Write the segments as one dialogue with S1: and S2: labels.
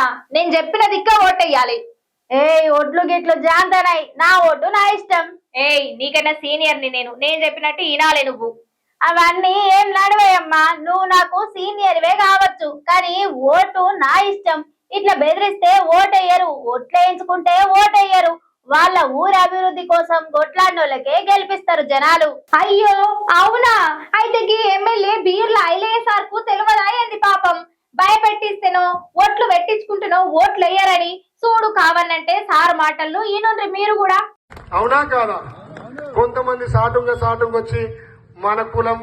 S1: చెప్తున్నా, నేను చెప్పిన దిక్కే ఓటేయాలి. ఏయ్ ఒడ్లు గిట్లు జాంతనాయి, నా ఓటు నా ఇష్టం. ఏయ్ నీకన్నా సీనియర్ని నేను చెప్పినట్టు వినాలి నువ్వు. అవన్నీ ఏం నడివేయమ్మా, నువ్వు నాకు సీనియర్వే కావచ్చు, కానీ ఓటు నా ఇష్టం. ఇట్లా బెదిరిస్తే ఓటేయరు, ఓట్లేయించుకుంటే ఓటేయరు. వాళ్ళ ఊరి అభివృద్ధి కోసం కొట్లాడినోళ్ళకే గెలిపిస్తారు జనాలు. అయ్యో అవునా, అయితే గీ ఎమ్మెల్యే బీర్ల ఐలయ్య సార్కు తెలియదా ఏంది పాపం? భయపెట్టిస్తేనో ఓట్లు పెట్టించుకుంటేనో ఓట్లు వేయరని చూడు. కావాలంటే సార్ మాటలను ఈనుండ్రి మీరు కూడా.
S2: అవునా కాదా? కొంతమంది సాటుంగా వచ్చి మన కులం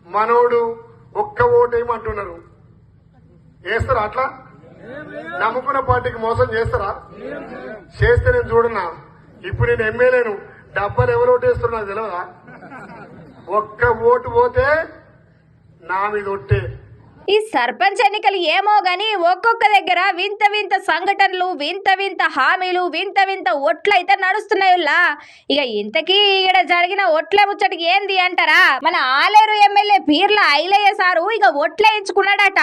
S2: మనోడు ఒక్క ఓటేయమంటున్నారు. వేస్తారా? అట్లా నమ్ముకున్న పార్టీకి మోసం చేస్తారా? చేస్తే నేను చూడన్నా. ఇప్పుడు నేను ఎమ్మెల్యేను, డబ్బాలు ఎవరు ఓటేస్తున్నా నాకు తెలియదా? ఒక్క ఓటు పోతే నా మీద ఒట్టే.
S3: ఈ సర్పంచ్ ఎన్నికలు ఏమో గాని ఒక్కొక్క దగ్గర వింత వింత సంఘటనలు, వింత వింత హామీలు, వింత వింత ఓట్లు అయితే నడుస్తున్నాయిలా. ఇక ఇంతకీ ఇక్కడ జరిగిన ఓట్ల ముచ్చటికి ఏంది అంటారా? మన ఆలేరు ఎమ్మెల్యే బీర్ల ఐలయ్య సారు ఇక ఓట్లేయించుకున్నాడట.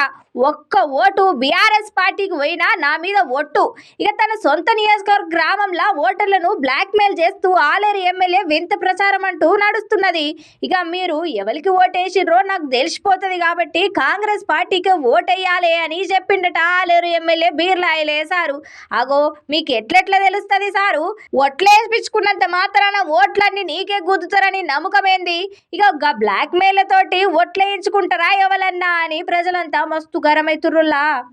S3: ఒక్క ఓటు బీఆర్ఎస్ పార్టీకి పోయినా నా మీద ఒట్టు. ఇక తన సొంత నియోజకవర్గ గ్రామంలో ఓటర్లను బ్లాక్ మెయిల్ చేస్తూ ఆలేరు ఎమ్మెల్యే వింత ప్రచారం అంటూ నడుస్తున్నది. ఇక మీరు ఎవరికి ఓటేసిర్రో నాకు తెలిసిపోతుంది కాబట్టి కాంగ్రెస్ పార్టీకి ఓటేయాలి అని చెప్పిండట ఆలేరు ఎమ్మెల్యే బీర్ల ఐలయ్య సారు. అగో మీకు ఎట్లెట్లా తెలుస్తుంది సారు? ఓట్లేపించుకున్నంత మాత్రాన ఓట్లన్నీ నీకే గుద్దుతారని నమ్మకమేంది? ఇక బ్లాక్ మెయిల్ తోటి ఓట్లేయించుకుంటారా ఎవరన్నా అని ప్రజలంతా మస్తు గరమైతుర్రులా.